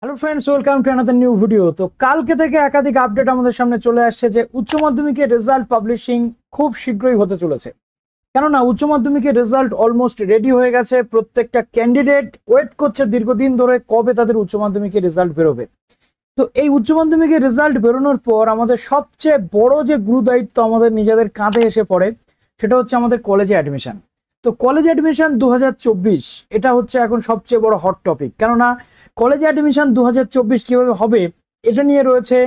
Hello friends, welcome to another new video. তো কালকে থেকে একাধিক আপডেট আমাদের সামনে চলে আসছে যে উচ্চ মাধ্যমিকের রেজাল্ট পাবলিশিং খুব শীঘ্রই হতে চলেছে। কেননা উচ্চ মাধ্যমিকের রেজাল্ট অলমোস্ট রেডি হয়ে গেছে। প্রত্যেকটা ক্যান্ডিডেট ওয়েট করছে দীর্ঘদিন ধরে কবে তাদের উচ্চ মাধ্যমিকের রেজাল্ট বেরোবে। তো এই উচ্চ মাধ্যমিকের রেজাল্ট বেরোনোর পর আমাদের সবচেয়ে বড় যে গুরু দায়িত্ব আমাদের নিজেদের কাঁধে এসে পড়ে সেটা হচ্ছে আমাদের কলেজে অ্যাডমিশন। তো কলেজ অ্যাডমিশন 2024 এটা হচ্ছে এখন সবচেয়ে বড় হট টপিক। কেননা কলেজ অ্যাডমিশন 2024 কিভাবে হবে এটা নিয়ে রয়েছে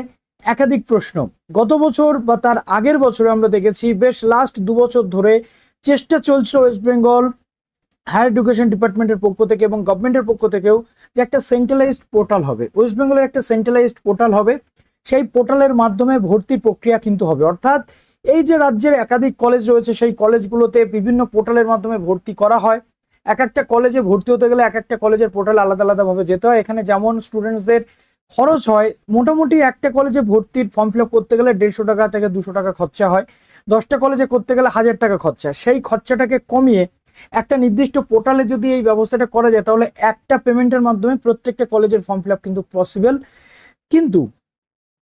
একাধিক প্রশ্ন। গত বছর বা তার আগের বছরে আমরা দেখেছি বেশ লাস্ট 2 বছর ধরে চেষ্টা চলছিল ওয়েস্ট বেঙ্গল হায়ার এডুকেশন ডিপার্টমেন্টের পক্ষ থেকে এবং গভর্নমেন্টের পক্ষ থেকেও যে একটা সেন্ট্রালাইজড পোর্টাল হবে, ওয়েস্ট বেঙ্গলের একটা সেন্ট্রালাইজড পোর্টাল হবে। সেই পোর্টালের মাধ্যমে ভর্তির প্রক্রিয়া কিন্তু হবে, অর্থাৎ এই যে রাজ্যের একাধিক কলেজ রয়েছে সেই কলেজগুলোতে বিভিন্ন পোর্টালের মাধ্যমে ভর্তি করা হয়। এক একটা কলেজে ভর্তি হতে গেলে এক একটা কলেজের পোর্টাল আলাদা আলাদাভাবে যেতে হয়। এখানে যেমন স্টুডেন্টসদের খরচ হয়, মোটামুটি একটা কলেজে ভর্তির ফর্ম ফিল আপ করতে গেলে 150 টাকা থেকে 200 টাকা খরচা হয়। 10টা কলেজে করতে গেলে 1000 টাকা খরচা। সেই খরচাটাকে কমিয়ে একটা নির্দিষ্ট পোর্টালে যদি এই ব্যবস্থাটা করা যায় তাহলে একটা পেমেন্টের মাধ্যমে প্রত্যেকটা কলেজের ফর্ম ফিল আপ কিন্তু পসিবল। কিন্তু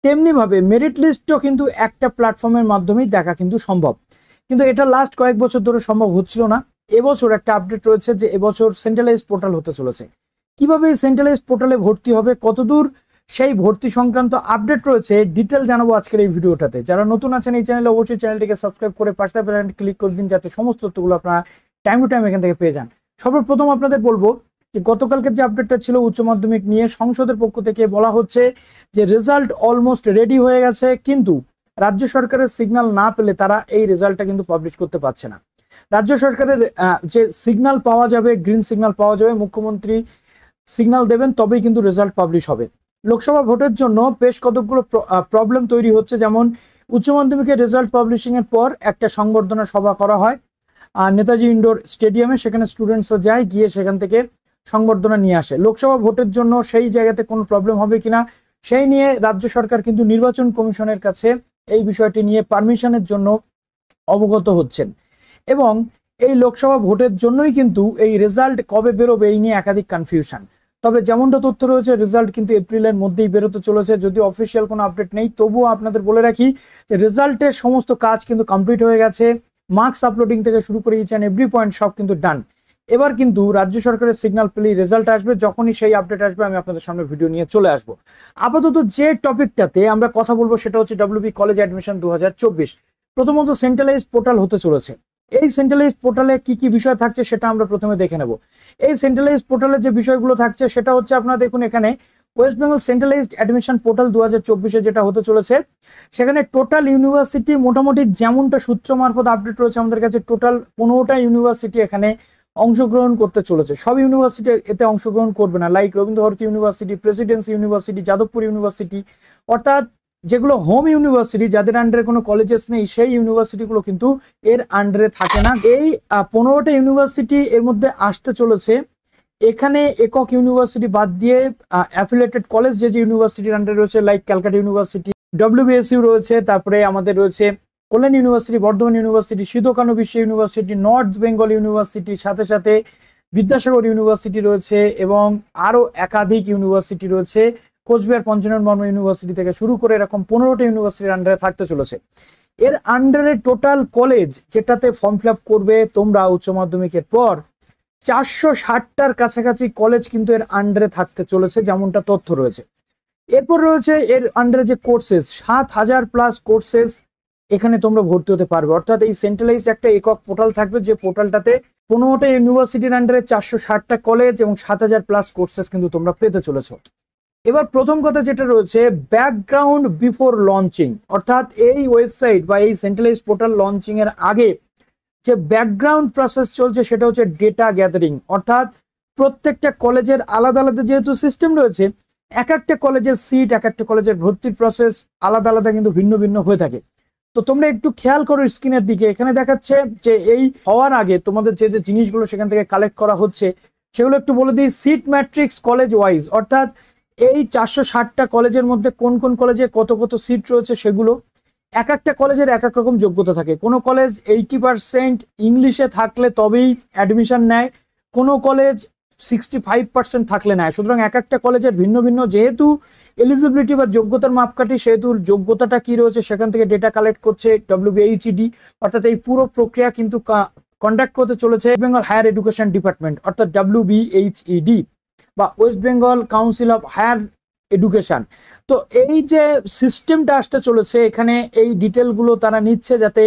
তেমনিভাবে মেরিট লিস্টও কিন্তু একটা প্ল্যাটফর্মের মাধ্যমেই দেখা কিন্তু সম্ভব, কিন্তু এটা লাস্ট কয়েক বছর ধরে সম্ভব হচ্ছিল না। এবছর একটা আপডেট রয়েছে যে এবছর সেন্ট্রালাইজড পোর্টাল হতে চলেছে। কিভাবে এই সেন্ট্রালাইজড পোর্টালে ভর্তি হবে, কতদূর সেই ভর্তি সংক্রান্ত আপডেট রয়েছে, ডিটেল জানাবো আজকের এই ভিডিওটাতে। যারা নতুন আছেন এই চ্যানেলে অবশ্যই চ্যানেলটিকে সাবস্ক্রাইব করে পাশে বেল আইকনটি ক্লিক করে দিন যাতে সমস্ত তথ্যগুলো আপনারা টাইম টু টাইম এখান থেকে পেয়ে যান। সর্বপ্রথম আপনাদের বলবো যে গতকালকের যে আপডেটটা ছিল উচ্চ মাধ্যমিক নিয়ে, সংসদের পক্ষ থেকে বলা হচ্ছে যে রেজাল্ট অলমোস্ট রেডি হয়ে গেছে, কিন্তু রাজ্য সরকারের সিগন্যাল না পেলে তারা এই রেজাল্টটা কিন্তু পাবলিশ করতে পারছে না। রাজ্য সরকারের যে সিগন্যাল পাওয়া যাবে, গ্রিন সিগন্যাল পাওয়া যাবে, মুখ্যমন্ত্রী সিগন্যাল দেবেন তবেই কিন্তু রেজাল্ট পাবলিশ হবে। লোকসভা ভোটের জন্য বেশ কতগুলো প্রবলেম তৈরি হচ্ছে, যেমন উচ্চ মাধ্যমিকের রেজাল্ট পাবলিশিং এর পর একটা সংবর্ধনা সভা করা হয় নেতাজি ইন্ডোর স্টেডিয়ামে। সেখানে স্টুডেন্টসরা যায়, গিয়ে সেখান থেকে সংবর্ধনা নিয়ে আসে। লোকসভা ভোটের জন্য সেই জায়গাতে কোনো প্রবলেম হবে কিনা সেই নিয়ে রাজ্য সরকার কিন্তু নির্বাচন কমিশনের কাছে এই বিষয়টি নিয়ে পারমিশনের জন্য অবগত হচ্ছেন। এবং এই লোকসভা ভোটের জন্যই কিন্তু এই রেজাল্ট কবে বেরোবে এই নিয়ে একাধিক কনফিউশন। তবে যেমনটা তথ্য রয়েছে রেজাল্ট কিন্তু এপ্রিলের মধ্যেই বেরোতে চলেছে। যদি অফিসিয়াল কোনো আপডেট নেই তবুও আপনাদের বলে রাখি যে রেজাল্টের সমস্ত কাজ কিন্তু কমপ্লিট হয়ে গেছে। মার্কস আপলোডিং থেকে শুরু করে ইচ অ্যান্ড এভরি পয়েন্ট সব কিন্তু ডান। এবার কিন্তু রাজ্য সরকারের সিগন্যাল পেলেই রেজাল্ট আসবে। যখনই সেই আপডেট আসবে আমি আপনাদের সামনে ভিডিও নিয়ে চলে আসবো। আপাতত যে টপিকটাতে আমরা কথা বলবো সেটা হচ্ছে ডব্লিউবি কলেজ অ্যাডমিশন 2024। প্রথমত সেন্ট্রালাইজড পোর্টাল হতে চলেছে। এই সেন্ট্রালাইজড পোর্টালে কি কি বিষয় থাকছে সেটা আমরা প্রথমে দেখে নেব। এই সেন্ট্রালাইজড পোর্টালে যে বিষয়গুলো থাকছে সেটা হচ্ছে আপনারা দেখুন এখানে West Bengal centralised admission portal 2024 যেটা হতে চলেছে, সেখানে টোটাল ইউনিভার্সিটি মোটামুটি যেমনটা সূত্র মারফত আপডেট রয়েছে আমাদের কাছে, টোটাল 15টা ইউনিভার্সিটি এখানে অংশগ্রহণ করতে চলেছে। সব ইউনিভার্সিটি এতে অংশগ্রহণ করবে না, like Rabindra Bharati University, Presidency University, Jadavpur University, অর্থাৎ যেগুলো হোম ইউনিভার্সিটি যাদের আন্ডারে কোনো কলেজেস নেই সেই ইউনিভার্সিটিগুলো কিন্তু এর আন্ডারে থাকে না। এই 15টা ইউনিভার্সিটি এর মধ্যে আসতে চলেছে। এখানে একক ইউনিভার্সিটি বাদ দিয়ে অ্যাফিলিয়েটেড কলেজ যে যে ইউনিভার্সিটির আন্ডারে রয়েছে, লাইক ক্যালকাটা ইউনিভার্সিটি, ডব্লিউবিএসইউ রয়েছে, তারপরে আমাদের রয়েছে কল্যাণ ইউনিভার্সিটি, বর্ধমান ইউনিভার্সিটি, সিধু কানু বিশ্ব ইউনিভার্সিটি, নর্থ বেঙ্গল ইউনিভার্সিটি, সাথে সাথে বিদ্যাসাগর ইউনিভার্সিটি রয়েছে এবং আরো একাধিক ইউনিভার্সিটি রয়েছে। কোচবিহার পঞ্চানন বর্মা ইউনিভার্সিটি থেকে শুরু করে এরকম 15টা ইউনিভার্সিটির আন্ডারে থাকতে চলেছে। এর আন্ডারে টোটাল কলেজ যেটাতে ফর্ম ফিল আপ করবে তোমরা উচ্চ মাধ্যমিকের পর 460টার কাছাকাছি কলেজ কিন্তু এর আন্ডারে থাকতে চলেছে, যেমনটা তথ্য রয়েছে। এরপর রয়েছে এর আন্ডারে যে কোর্সেস, 7000+ কোর্সেস এখানে তোমরা ভর্তি হতে পারবে। অর্থাৎ এই সেন্ট্রালাইজড একটা একক পোর্টাল থাকবে যে পোর্টালটাতে 15টা ইউনিভার্সিটির আন্ডারে 460টা কলেজ এবং 7000+ কোর্সেস কিন্তু তোমরা পেতে চলেছ। এবার প্রথম কথা যেটা রয়েছে ব্যাকগ্রাউন্ড বিফোর লঞ্চিং, অর্থাৎ এই ওয়েবসাইট বা এই সেন্ট্রালাইজড পোর্টাল লঞ্চিং এর আগে যে ব্যাকগ্রাউন্ড প্রসেস চলছে সেটা হচ্ছে ডেটা গ্যাদারিং। অর্থাৎ প্রত্যেকটা কলেজের আলাদা আলাদা যেহেতু সিস্টেম রয়েছে, এক একটা কলেজের সিট, এক একটা কলেজের ভর্তির প্রসেস আলাদা আলাদা কিন্তু ভিন্ন ভিন্ন হয়ে থাকে। তো তোমরা একটু খেয়াল করো স্ক্রিনের দিকে, এখানে দেখাচ্ছে যে এই হওয়ার আগে তোমাদের যে যে জিনিসগুলো সেখান থেকে কালেক্ট করা হচ্ছে সেগুলো একটু বলে দিই। সিট ম্যাট্রিক্স কলেজ ওয়াইজ, অর্থাৎ এই 460টা কলেজের মধ্যে কোন কোন কলেজে কত কত সিট রয়েছে সেগুলো। এক একটা কলেজের এক এক রকম যোগ্যতা থাকে। কোনো কলেজ 80% ইংলিশে থাকলে তবেই অ্যাডমিশন নেয়, কোনো কলেজ 65% থাকলে নেয়। সুতরাং এক একটা কলেজের ভিন্ন ভিন্ন, যেহেতু এলিজিবিলিটি বা যোগ্যতার মাপকাঠি, সেহেতু যোগ্যতাটা কি রয়েছে সেখান থেকে ডেটা কালেক্ট করছে WBHED, অর্থাৎ এই পুরো প্রক্রিয়া কিন্তু কন্ডাক্ট করতে চলেছে বেঙ্গল হায়ার এডুকেশন ডিপার্টমেন্ট, অর্থাৎ WBHED বা West Bengal council of higher education. তো এই যে সিস্টেমটা আসতে চলেছে, এখানে এই ডিটেলগুলো তারা নিচ্ছে যাতে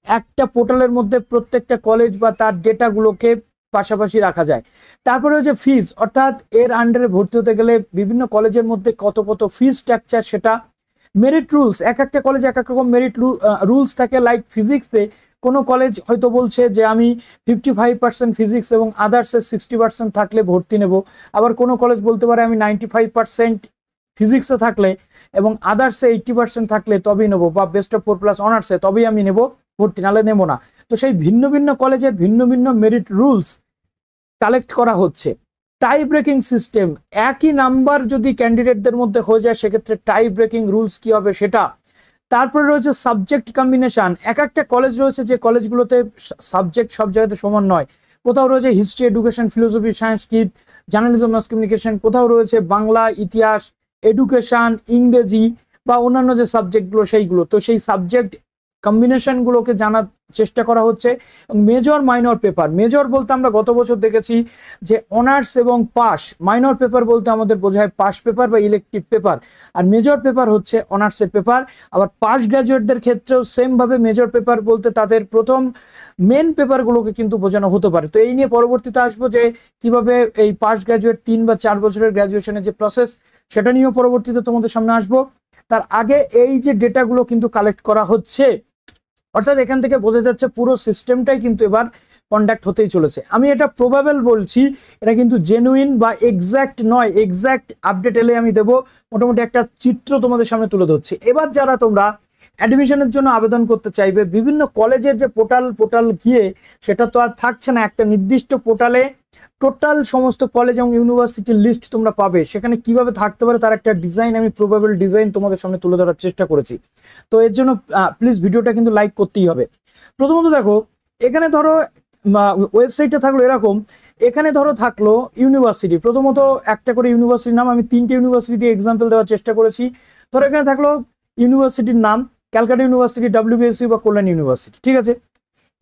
একটা পোর্টালের মধ্যে প্রত্যেকটা কলেজ বা তার ডেটাগুলোকে পাশাপাশি রাখা যায়। তারপরে হচ্ছে ফিজ, অর্থাৎ এর আন্ডারে ভর্তি হতে গেলে বিভিন্ন কলেজের মধ্যে কত কত ফিজ স্ট্রাকচার, সেটা মেরিট রুলস, এক একটা কলেজে এক এক রকম মেরিট রুলস থাকে। লাইক ফিজিক্সে কোনো কলেজ হয়তো বলছে যে আমি 55% ফিজিক্স এবং আদার্সে 60% থাকলে ভর্তি নেব, আবার কোনো কলেজ বলতে পারে আমি 95% ফিজিক্সে থাকলে এবং আদার্সে 80% থাকলে তবেই নেবো, বা বেস্ট অফ 4+ অনার্সে তবেই আমি নেব ভর্তি, নাহলে নেবো না। তো সেই ভিন্ন ভিন্ন কলেজের ভিন্ন ভিন্ন মেরিট রুলস কালেক্ট করা হচ্ছে। টাই ব্রেকিং সিস্টেম, একই নাম্বার যদি ক্যান্ডিডেটদের মধ্যে হয়ে যায় সেক্ষেত্রে টাই ব্রেকিং রুলস কি হবে সেটা। তারপরে রয়েছে সাবজেক্ট কম্বিনেশন, এক একটা কলেজ রয়েছে যে কলেজগুলোতে সাবজেক্ট সব জায়গাতে সমান নয়। কোথাও রয়েছে হিস্ট্রি, এডুকেশন, ফিলোসফি, সংস্কৃত, জার্নালিজম, মাস কমিউনিকেশন, কোথাও রয়েছে বাংলা, ইতিহাস, এডুকেশন, ইংরেজি বা অন্যান্য যে সাবজেক্টগুলো সেইগুলো। তো সেই সাবজেক্ট কম্বিনেশনগুলোকে জানার চেষ্টা করা হচ্ছে। মেজর মাইনর পেপার, মেজর বলতে আমরা গত বছর দেখেছি যে অনার্স এবং পাস, মাইনর পেপার বলতে আমাদের বোঝায় পাস পেপার বা ইলেকটিভ পেপার, আর মেজর পেপার হচ্ছে অনার্সের পেপার। আবার পাস গ্রাজুয়েটদের ক্ষেত্রেও সেম ভাবে মেজর পেপার বলতে তাদের প্রথম মেন পেপারগুলোকে কিন্তু বোঝানো হতে পারে। তো এই নিয়ে পরবর্তীতে আসবো যে কিভাবে এই পাস গ্রাজুয়েট 3 বা 4 বছরের গ্রাজুয়েশনের যে প্রসেস সেটা নিয়েও পরবর্তীতে তোমাদের সামনে আসবো। তার আগে এই যে ডেটাগুলো কিন্তু কালেক্ট করা হচ্ছে, অর্থাৎ এখান থেকে বোঝা যাচ্ছে পুরো সিস্টেমটাই কিন্তু এবার কন্ডাক্ট হতেই চলেছে। আমি এটা প্রবাবল বলছি, এটা কিন্তু জেনুইন বা এক্সাক্ট নয়। এক্সাক্ট আপডেট এলে আমি দেবো, মোটামুটি একটা চিত্র তোমাদের সামনে তুলে ধরছি। এবার যারা তোমরা অ্যাডমিশনের জন্য আবেদন করতে চাইবে, বিভিন্ন কলেজের যে পোর্টাল গিয়ে সেটা তো আর থাকছে না, একটা নির্দিষ্ট পোর্টালে টোটাল সমস্ত কলেজ এবং ইউনিভার্সিটির লিস্ট তোমরা পাবে। সেখানে কিভাবে থাকতে পারে তার একটা ডিজাইন, আমি প্রবাবল ডিজাইন তোমাদের সামনে তুলে ধরার চেষ্টা করেছি। তো এর জন্য প্লিজ ভিডিওটা কিন্তু লাইক করতেই হবে। প্রথমত দেখো, এখানে ধরো ওয়েবসাইটটা থাকলো এরকম, এখানে ধরো থাকলো ইউনিভার্সিটি, প্রথমত একটা করে ইউনিভার্সিটির নাম, আমি 3টে ইউনিভার্সিটি দিয়ে এক্সাম্পল দেওয়ার চেষ্টা করেছি। ধরো এখানে থাকলো ইউনিভার্সিটির নাম ক্যালকাটা ইউনিভার্সিটি, WBSU বা কল্যাণ ইউনিভার্সিটি, ঠিক আছে।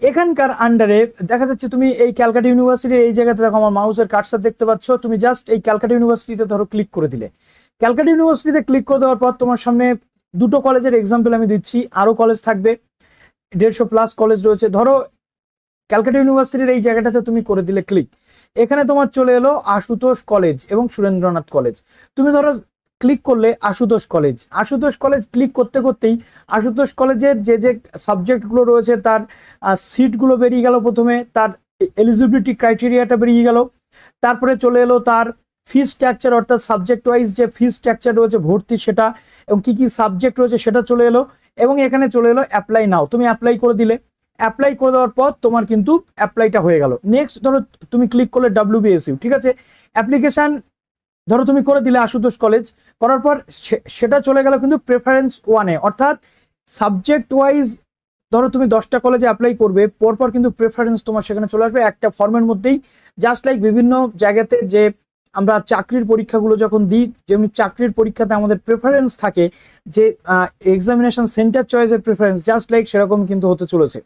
এখানকার আন্ডারে দেখা যাচ্ছে তুমি এই ক্যালকাটা ইউনিভার্সিটির এই জায়গাতে দেখো আমার মাউসের কার্সার দেখতে পাচ্ছ, তুমি জাস্ট এই ক্যালকাটা ইউনিভার্সিটিতে ধরো ক্লিক করে দিলে। ক্যালকাটা ইউনিভার্সিটিতে ক্লিক করে দেওয়ার পর তোমার সামনে দুটো কলেজের এক্সাম্পল আমি দিচ্ছি, আরো কলেজ থাকবে, 150+ কলেজ রয়েছে। ধরো ক্যালকাটা ইউনিভার্সিটির এই জায়গাটাতে তুমি করে দিলে ক্লিক, এখানে তোমার চলে এলো আশুতোষ কলেজ এবং সুরেন্দ্রনাথ কলেজ। তুমি ধরো ক্লিক করলে Ashutosh college, Ashutosh college click করতে করতেই আশুতোষ কলেজের যে যে সাবজেক্টগুলো রয়েছে তার সিটগুলো বেরিয়ে গেল, প্রথমে তার এলিজিবিলিটি ক্রাইটেরিয়াটা বেরিয়ে গেল, তারপরে চলে এলো তার ফি স্ট্রাকচার, অর্থাৎ সাবজেক্ট ওয়াইজ যে ফি স্ট্রাকচার রয়েছে ভর্তি সেটা, এবং কি কি সাবজেক্ট রয়েছে সেটা চলে এলো, এবং এখানে চলে এলো অ্যাপ্লাই নাও, তুমি অ্যাপ্লাই করে দিলে। অ্যাপ্লাই করে দেওয়ার পর তোমার কিন্তু অ্যাপ্লাইটা হয়ে গেল। নেক্সট ধরো তুমি ক্লিক করলে WBSU, ঠিক আছে, অ্যাপ্লিকেশন ধরো তুমি করে দিলে আশুতোষ কলেজ, করার পর সেটা চলে গেল কিন্তু প্রেফারেন্স 1-এ, অর্থাৎ সাবজেক্ট ওয়াইজ ধরো তুমি 10টা কলেজে অ্যাপ্লাই করবে, পরপর কিন্তু প্রেফারেন্স তোমার সেখানে চলে আসবে একটা ফর্মের মধ্যেই। জাস্ট লাইক বিভিন্ন জায়গাতে যে আমরা চাকরির পরীক্ষাগুলো যখন দিই, যেমনি চাকরির পরীক্ষাতে আমাদের প্রেফারেন্স থাকে যে এক্সামিনেশন সেন্টার চয়েসের প্রেফারেন্স, জাস্ট লাইক সেরকম কিন্তু হতে চলেছে।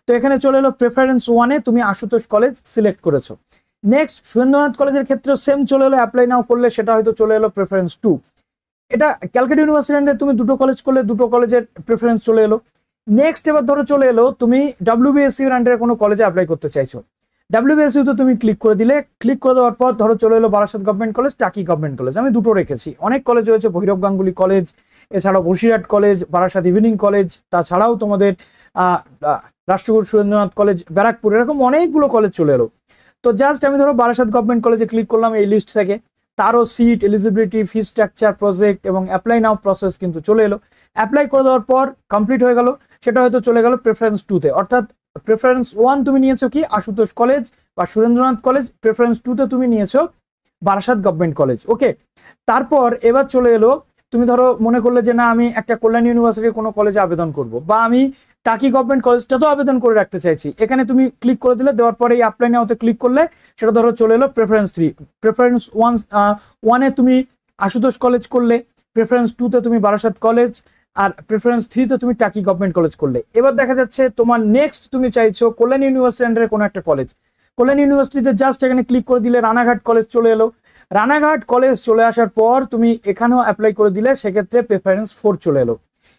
তো এখানে চলে এলো প্রেফারেন্স 1-এ তুমি আশুতোষ কলেজ সিলেক্ট করেছো। নেক্সট সুরেন্দ্রনাথ কলেজের ক্ষেত্রেও সেম চলে এলো, অ্যাপ্লাই নাও করলে সেটা হয়তো চলে এলো প্রেফারেন্স 2। এটা ক্যালকাটা ইউনিভার্সিটি তুমি দুটো কলেজ করলে দুটো কলেজের প্রেফারেন্স চলে এলো। নেক্সট এবার ধরো চলে এলো তুমি WBSU এর আন্ডারে কোনো কলেজে অ্যাপ্লাই করতে চাইছো, WBSU তে তুমি ক্লিক করে দিলে, ক্লিক করে দেওয়ার পর ধরো চলে এলো বারাসাত গভর্নমেন্ট কলেজ, টাকি গভর্নমেন্ট কলেজ, আমি দুটো রেখেছি। অনেক কলেজ রয়েছে, ভৈরব গাঙ্গুলি কলেজ, এছাড়াও Basirhat college, Barasat evening college, তাছাড়াও তোমাদের রাষ্ট্রগুরু সুরেন্দ্রনাথ কলেজ, ব্যারাকপুর, এরকম অনেকগুলো কলেজ চলে এলো। তো জাস্ট আমি ধরো বারাসাত গভর্নমেন্ট কলেজে ক্লিক করলাম এই লিস্ট থেকে, তারও seat, eligibility, fee structure, project এবং অ্যাপ্লাই নাও প্রসেস কিন্তু চলে এলো। অ্যাপ্লাই করে দেওয়ার পর কমপ্লিট হয়ে গেল, সেটা হয়তো চলে গেল প্রেফারেন্স 2-তে, অর্থাৎ প্রেফারেন্স 1 তুমি নিয়েছো কি আশুতোষ কলেজ বা সুরেন্দ্রনাথ কলেজ, প্রেফারেন্স 2-তে তুমি নিয়েছো বারাসাত গভর্নমেন্ট কলেজ, ওকে। তারপর এবার চলে এলো তুমি ধরো মনে করলে যে না আমি একটা কল্যাণ ইউনিভার্সিটির কোনো কলেজে আবেদন করব, বা আমি টাকি গভর্নমেন্ট কলেজটা তো আবেদন করে রাখতে চাইছি, এখানে তুমি ক্লিক করে দিলে, দেওয়ার পরে এই অ্যাপ্লাই নাওতে ক্লিক করলে সেটা ধরো চলে এলো প্রেফারেন্স 3, প্রেফারেন্স 1 এ তুমি আশুতোষ কলেজ করলে, প্রেফারেন্স 2 তে তুমি বারাসাত কলেজ, আর প্রেফারেন্স 3 তে তুমি টাকি গভর্নমেন্ট কলেজ করলে। এবার দেখা যাচ্ছে তোমার নেক্সট তুমি চাইছো কল্যাণ ইউনিভার্সিটি আন্ডারে কোনো একটা কলেজ, কল্যাণ ইউনিভার্সিটিতে জাস্ট এখানে ক্লিক করে দিলে রানাঘাট কলেজ চলে এলো। রানাঘাট কলেজ চলে আসার পর তুমি এখানেও অ্যাপ্লাই করে দিলে, সেক্ষেত্রে প্রেফারেন্স 4 চলে এলো।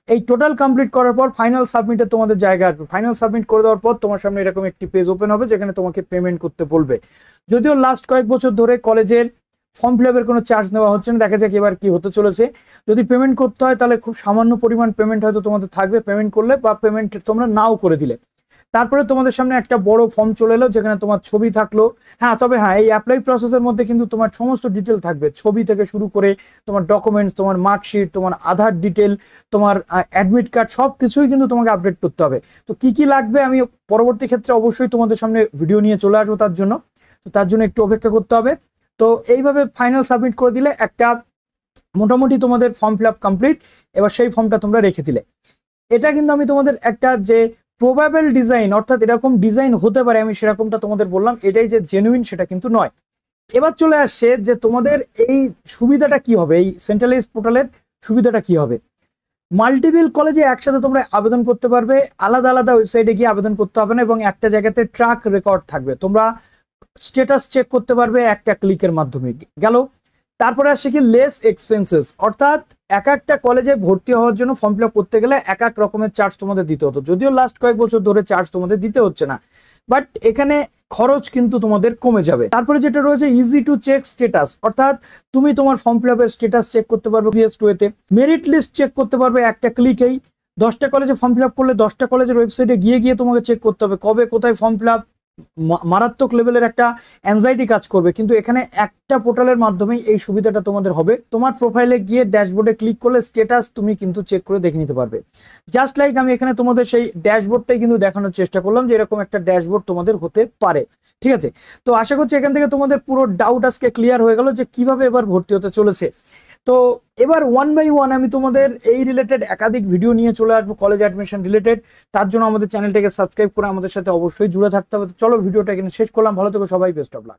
এই টোটাল কমপ্লিট করার পর ফাইনাল সাবমিটে তোমাদের জায়গা আসবে। ফাইনাল সাবমিট করে দেওয়ার পর তোমার সামনে এরকম একটি পেজ ওপেন হবে যেখানে তোমাকে পেমেন্ট করতে বলবে। যদিও লাস্ট কয়েক বছর ধরে কলেজের ফর্ম ফিল আপের কোনো চার্জ নেওয়া হচ্ছে না, দেখা যাক এবার কি হতে চলেছে। যদি পেমেন্ট করতে হয় তাহলে খুব সামান্য পরিমাণ পেমেন্ট হয়তো তোমাদের থাকবে, পেমেন্ট করলে বা পেমেন্ট তোমরা নাও করে দিলে। তারপরে তোমাদের সামনে একটা বড় ফর্ম চলে এলো যেখানে তোমার ছবি থাকলো। হ্যাঁ, তবে হ্যাঁ, এই অ্যাপ্লাই প্রসেসের মধ্যে কিন্তু তোমার সমস্ত ডিটেল থাকবে, ছবি থেকে শুরু করে তোমার ডকুমেন্টস, তোমার মার্কশিট, তোমার আধার ডিটেল, তোমার অ্যাডমিট কার্ড, সব কিছুই কিন্তু তোমাকে আপডেট করতে হবে। তো কি কি লাগবে আমি পরবর্তী ক্ষেত্রে অবশ্যই তোমাদের সামনে ভিডিও নিয়ে চলে আসবো তার জন্য, তো তার জন্য একটু অপেক্ষা করতে হবে। তো এইভাবে ফাইনাল সাবমিট করে দিলে একটা মোটামুটি তোমাদের ফর্ম ফিল আপ কমপ্লিট। এবার সেই ফর্মটা তোমরা রেখে দিলে। এটা কিন্তু আমি তোমাদের একটা যে প্রবাবেল ডিজাইন, অর্থাৎ এরকম ডিজাইন হতে পারে আমি সেরকমটা তোমাদের বললাম, এটাই যে জেনুইন সেটা কিন্তু নয়। এবার চলে আসছে যে তোমাদের এই সুবিধাটা কি হবে, এই সেন্ট্রালাইজ পোর্টালের সুবিধাটা কি হবে। মাল্টিপল কলেজে একসাথে তোমরা আবেদন করতে পারবে, আলাদা আলাদা ওয়েবসাইটে গিয়ে আবেদন করতে হবে না, এবং একটা জায়গাতে ট্র্যাক রেকর্ড থাকবে, তোমরা স্ট্যাটাস চেক করতে পারবে একটা ক্লিকের মাধ্যমে। গেল। তারপরে আসছে কি লেস এক্সপেন্সেস, অর্থাৎ এক একটা কলেজে ভর্তি হওয়ার জন্য ফর্ম ফিল আপ করতে গেলে এক এক রকমের চার্জ তোমাদের দিতে হতো, যদিও লাস্ট কয়েক বছর ধরে চার্জ তোমাদের দিতে হচ্ছে না, বাট এখানে খরচ কিন্তু তোমাদের কমে যাবে। তারপরে যেটা রয়েছে ইজি টু চেক স্ট্যাটাস, অর্থাৎ তুমি তোমার ফর্ম ফিল আপের স্ট্যাটাস চেক করতে পারবে GS2 তে, মেরিট লিস্ট চেক করতে পারবে একটা ক্লিকেই। 10টা কলেজে ফর্ম ফিল আপ করলে 10টা কলেজের ওয়েবসাইটে গিয়ে গিয়ে তোমাকে চেক করতে হবে কবে কোথায় ফর্ম ফিল আপ, মারাত্মক লেভেলের একটা অ্যাংজাইটি কাজ করবে। কিন্তু এখানে একটা পোর্টালের মাধ্যমে এই সুবিধাটা তোমাদের হবে, তোমার প্রোফাইলে গিয়ে ড্যাশবোর্ডে ক্লিক করলে স্ট্যাটাস তুমি কিন্তু চেক করে দেখে নিতে পারবে। জাস্ট লাইক আমি এখানে তোমাদের সেই ড্যাশবোর্ডটাই কিন্তু দেখানোর চেষ্টা করলাম যে এরকম একটা ড্যাশবোর্ড তোমাদের হতে পারে। ঠিক আছে, তো আশা করছি এখান থেকে তোমাদের পুরো ডাউট আজকে ক্লিয়ার হয়ে গেল যে কিভাবে এবার ভর্তি হতে চলেছে। তো এবার 1 বাই 1 আমি তোমাদের এই রিলেটেড একাধিক ভিডিও নিয়ে চলে আসবো কলেজ অ্যাডমিশন রিলেটেড। তার জন্য আমাদের চ্যানেলটাকে সাবস্ক্রাইব করে আমাদের সাথে অবশ্যই জুড়ে থাকতে হবে। চলো ভিডিওটা এখানে শেষ করলাম, ভালো থেকো সবাই, বেস্ট অফ লাক।